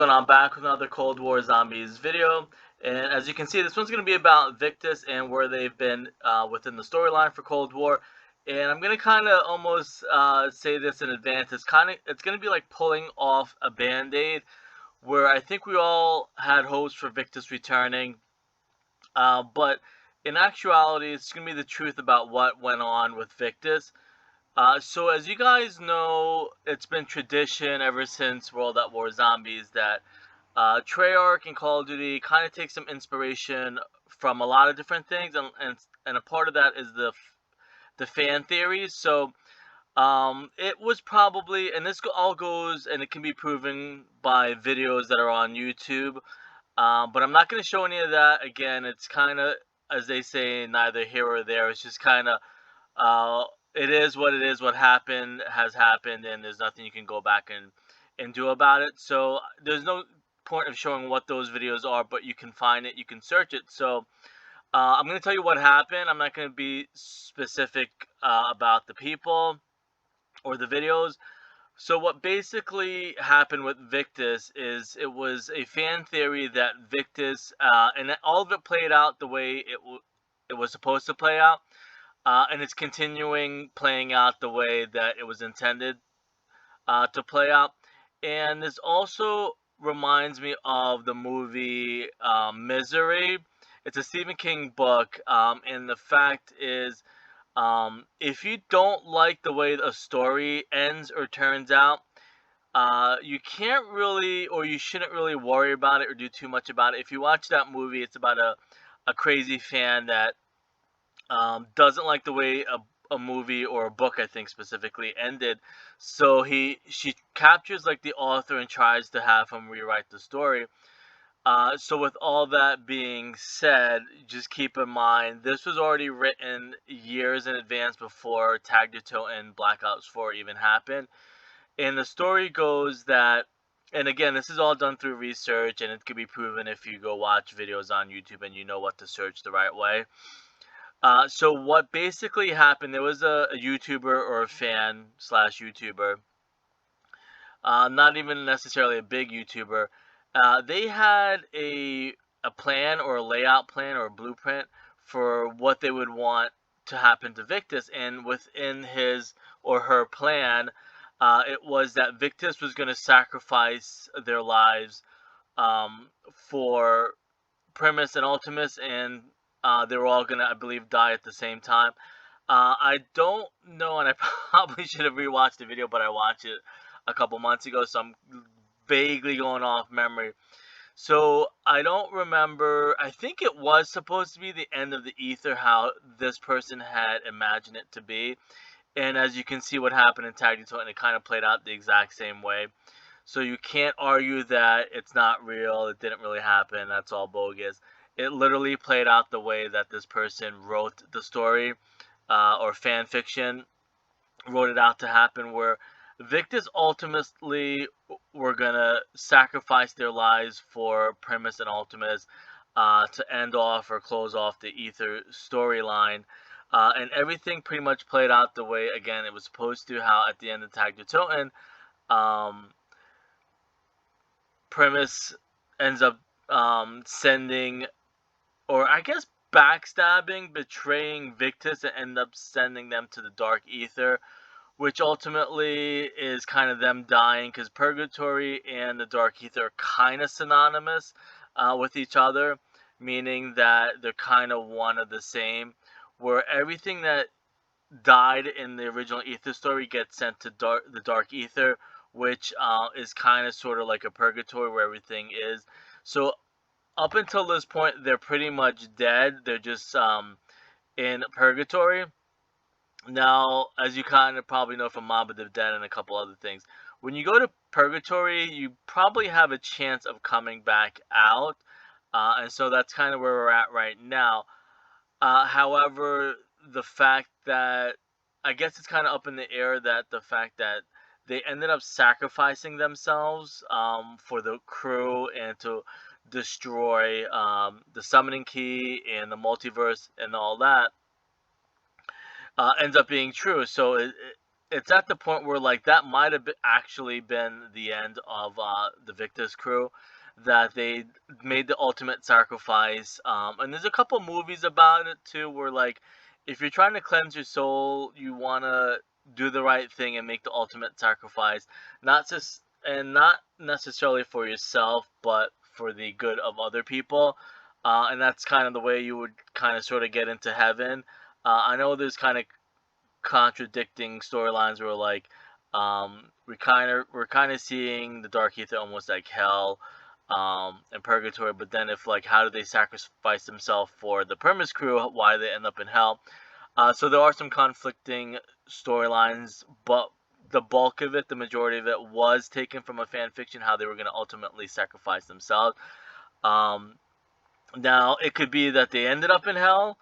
And I'm back with another Cold War Zombies video, and as you can see, this one's going to be about Victis and where they've been within the storyline for Cold War. And I'm going to kind of almost say this in advance. It's going to be like pulling off a band-aid, where I think we all had hopes for Victis returning, but in actuality, it's going to be the truth about what went on with Victis. So as you guys know, it's been tradition ever since World at War Zombies that Treyarch and Call of Duty kind of take some inspiration from a lot of different things, and a part of that is the fan theories. So it was probably, and this all goes, and it can be proven by videos that are on YouTube. But I'm not going to show any of that. Again, it's kind of, as they say, neither here or there. It's just kind of uh, it is what it is. What happened has happened, and there's nothing you can go back and do about it. So there's no point of showing what those videos are, but you can find it, you can search it. So I'm going to tell you what happened. I'm not going to be specific about the people or the videos. So what basically happened with Victis is it was a fan theory that Victis, and all of it played out the way it was supposed to play out. And it's continuing playing out the way that it was intended to play out. And this also reminds me of the movie Misery. It's a Stephen King book, and the fact is, if you don't like the way a story ends or turns out, you can't really, or you shouldn't really worry about it or do too much about it. If you watch that movie, it's about a crazy fan that doesn't like the way a movie or a book, I think specifically, ended. So she captures like the author and tries to have him rewrite the story. So with all that being said, just keep in mind this was already written years in advance before Tag the Toe and Black Ops 4 even happened. And the story goes that, and again, this is all done through research, and it can be proven if you go watch videos on YouTube and you know what to search the right way. So what basically happened, there was a YouTuber or a fan slash YouTuber, not even necessarily a big YouTuber. They had a plan or a layout plan or a blueprint for what they would want to happen to Victis, and within his or her plan, it was that Victis was going to sacrifice their lives for Primus and Ultimus, and they were all gonna, I believe, die at the same time. I don't know, and I probably should have rewatched the video, but I watched it a couple months ago, so I'm vaguely going off memory. So I don't remember. I think it was supposed to be the end of the Aether, how this person had imagined it to be. And as you can see, what happened in Tag Team, and it kind of played out the exact same way. So you can't argue that it's not real, it didn't really happen, that's all bogus. It literally played out the way that this person wrote the story, or fan fiction, wrote it out to happen, where Victis ultimately were gonna sacrifice their lives for Primus and Ultimus, to end off or close off the Aether storyline. And everything pretty much played out the way, again, it was supposed to, how at the end of Tag Toten, Primus ends up sending, or I guess backstabbing, betraying Victis, and end up sending them to the Dark Aether, which ultimately is kind of them dying, because Purgatory and the Dark Aether are kind of synonymous with each other, meaning that they're kind of one of the same, where everything that died in the original Aether story gets sent to the Dark Aether, which is kind of sort of like a purgatory where everything is. So up until this point, they're pretty much dead. They're just in purgatory. Now, as you kind of probably know from Mob of the Dead and a couple other things, when you go to purgatory, you probably have a chance of coming back out. And so that's kind of where we're at right now. However, the fact that, I guess it's kind of up in the air, that the fact that they ended up sacrificing themselves for the crew and to destroy the summoning key and the multiverse and all that ends up being true. So it's at the point where like that might have actually been the end of the Victus crew, that they made the ultimate sacrifice. And there's a couple movies about it too, where like if you're trying to cleanse your soul, you want to do the right thing and make the ultimate sacrifice, not necessarily for yourself, but for the good of other people. And that's kind of the way you would kind of sort of get into heaven. I know there's kind of contradicting storylines where like we're kind of seeing the Dark Ether almost like hell and purgatory, but then if like how do they sacrifice themselves for the Permis crew, why do they end up in hell? So there are some conflicting storylines, but the bulk of it, the majority of it, was taken from a fan fiction, how they were going to ultimately sacrifice themselves. um, Now, it could be that they ended up in hell,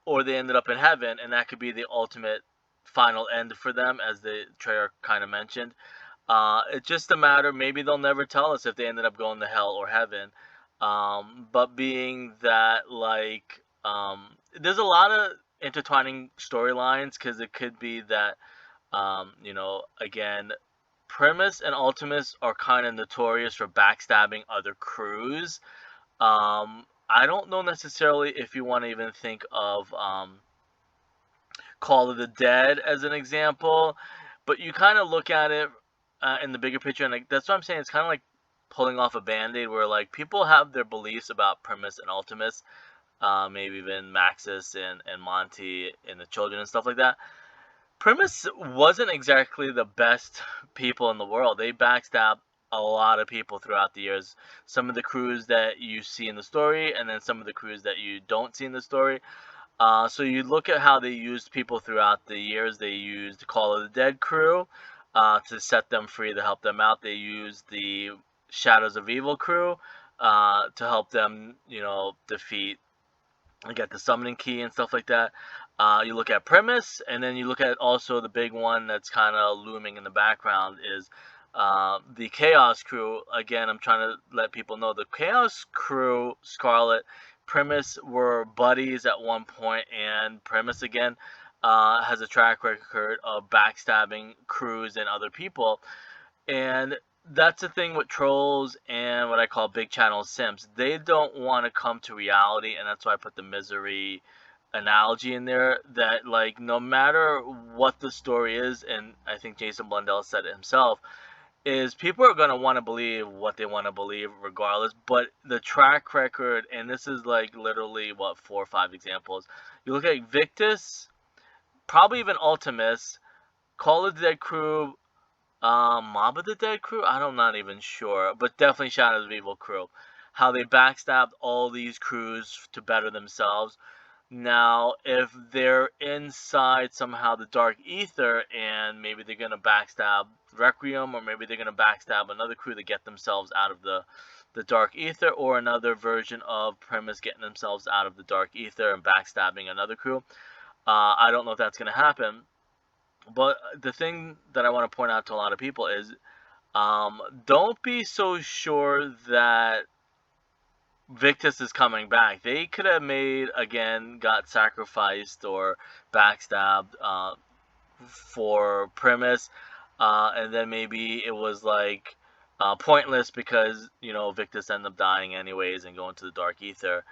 or they ended up in heaven, and that could be the ultimate final end for them, as the trailer kind of mentioned. It's just a matter, maybe they'll never tell us if they ended up going to hell or heaven. But being that, like, there's a lot of intertwining storylines, because it could be that, again, Primus and Ultimus are kind of notorious for backstabbing other crews. I don't know necessarily if you want to even think of Call of the Dead as an example, but you kind of look at it in the bigger picture, and like, that's what I'm saying. It's kind of like pulling off a band-aid, where like people have their beliefs about Primus and Ultimus, maybe even Maxis and Monty and the children and stuff like that. Primus wasn't exactly the best people in the world. They backstabbed a lot of people throughout the years. Some of the crews that you see in the story, and then some of the crews that you don't see in the story. So you look at how they used people throughout the years. They used the Call of the Dead crew to set them free, to help them out. They used the Shadows of Evil crew to help them, defeat and get the summoning key and stuff like that. You look at Primus, and then you look at also the big one that's kind of looming in the background is the Chaos crew. Again, I'm trying to let people know the Chaos crew, Scarlet, Primus were buddies at one point, and Primus again has a track record of backstabbing crews and other people. And that's the thing with trolls and what I call big channel simps. They don't want to come to reality, and that's why I put the misery analogy in there. That like no matter what the story is, and I think Jason Blundell said it himself, is people are gonna want to believe what they want to believe regardless. But the track record, and this is like literally what 4 or 5 examples. You look at Victis, probably even Ultimus, Call of the Dead crew, Mob of the Dead crew? I'm not even sure, but definitely Shadows of Evil crew. How they backstabbed all these crews to better themselves. Now, if they're inside somehow the Dark Ether, and maybe they're gonna backstab Requiem, or maybe they're gonna backstab another crew to get themselves out of the Dark Ether, or another version of Primus getting themselves out of the Dark Ether and backstabbing another crew. I don't know if that's gonna happen. But the thing that I want to point out to a lot of people is, don't be so sure that Victus is coming back. They could have got sacrificed or backstabbed for Primus, and then maybe it was like pointless, because Victus ended up dying anyways and going to the Dark Ether.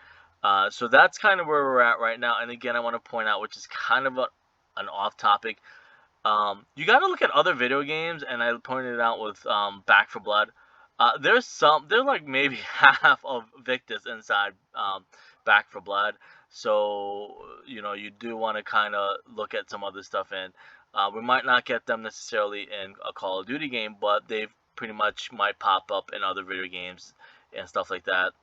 So that's kind of where we're at right now. And again, I want to point out, which is kind of an off topic. You got to look at other video games, and I pointed it out with Back for Blood. There's like maybe half of Victus inside Back for Blood. So you do want to kind of look at some other stuff, and we might not get them necessarily in a Call of Duty game, but they pretty much might pop up in other video games and stuff like that,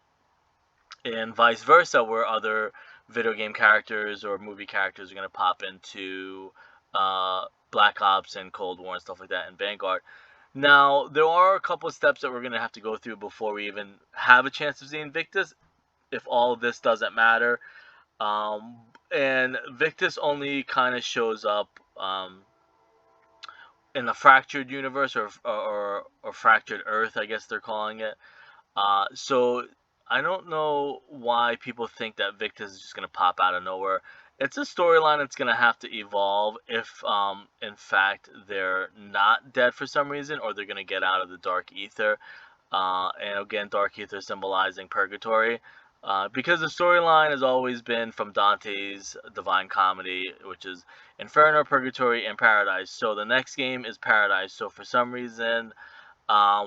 and vice versa, where other video game characters or movie characters are going to pop into uh, Black Ops and Cold War and stuff like that, and Vanguard. Now, there are a couple of steps that we're going to have to go through before we even have a chance of seeing Victus, if all of this doesn't matter. And Victus only kind of shows up in the fractured universe, or fractured Earth, I guess they're calling it. So I don't know why people think that Victus is just gonna pop out of nowhere. it's a storyline that's gonna have to evolve if, in fact, they're not dead for some reason, or they're gonna get out of the Dark Aether. And again, Dark Aether symbolizing purgatory. Because the storyline has always been from Dante's Divine Comedy, which is Inferno, Purgatory, and Paradise. So the next game is Paradise. So for some reason,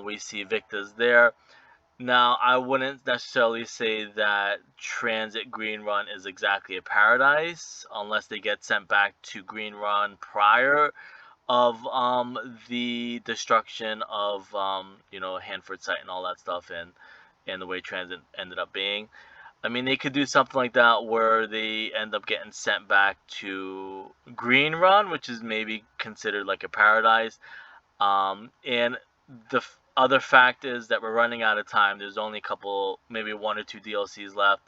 we see Victis there. Now, I wouldn't necessarily say that Transit Green Run is exactly a paradise, unless they get sent back to Green Run prior of the destruction of Hanford site and all that stuff, and the way Transit ended up being. I mean, they could do something like that where they end up getting sent back to Green Run, which is maybe considered like a paradise. And the other fact is that we're running out of time. There's only a couple, maybe one or two DLCs left.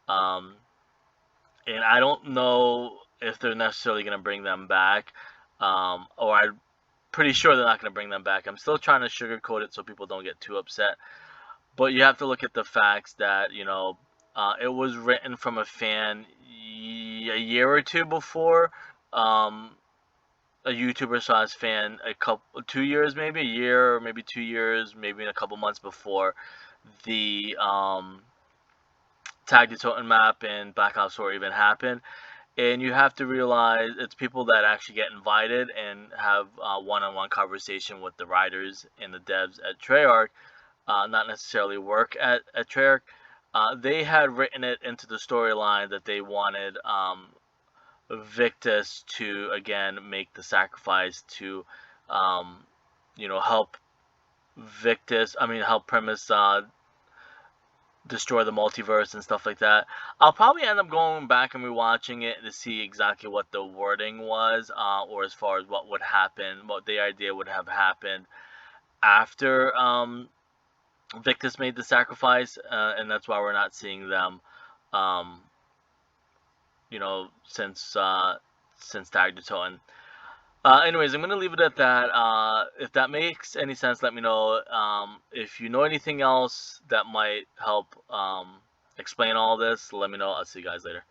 Um, and I don't know if they're necessarily going to bring them back. Or I'm pretty sure they're not going to bring them back. I'm still trying to sugarcoat it so people don't get too upset. But you have to look at the facts that, it was written from a fan a year or two before. A YouTuber saw his fan 2 years, maybe a year, or maybe 2 years, maybe in a couple months before the Tag the Totem map and Black Ops 4 even happened. And you have to realize it's people that actually get invited and have one-on-one conversation with the writers and the devs at Treyarch, not necessarily work at Treyarch. They had written it into the storyline that they wanted Victis to again make the sacrifice to, help help Premise destroy the multiverse and stuff like that. I'll probably end up going back and rewatching it to see exactly what the wording was, or as far as what would happen, what the idea would have happened after Victis made the sacrifice, and that's why we're not seeing them, um, since Tag the Totem. Anyways, I'm gonna leave it at that. If that makes any sense, let me know. If you know anything else that might help explain all this, let me know. I'll see you guys later.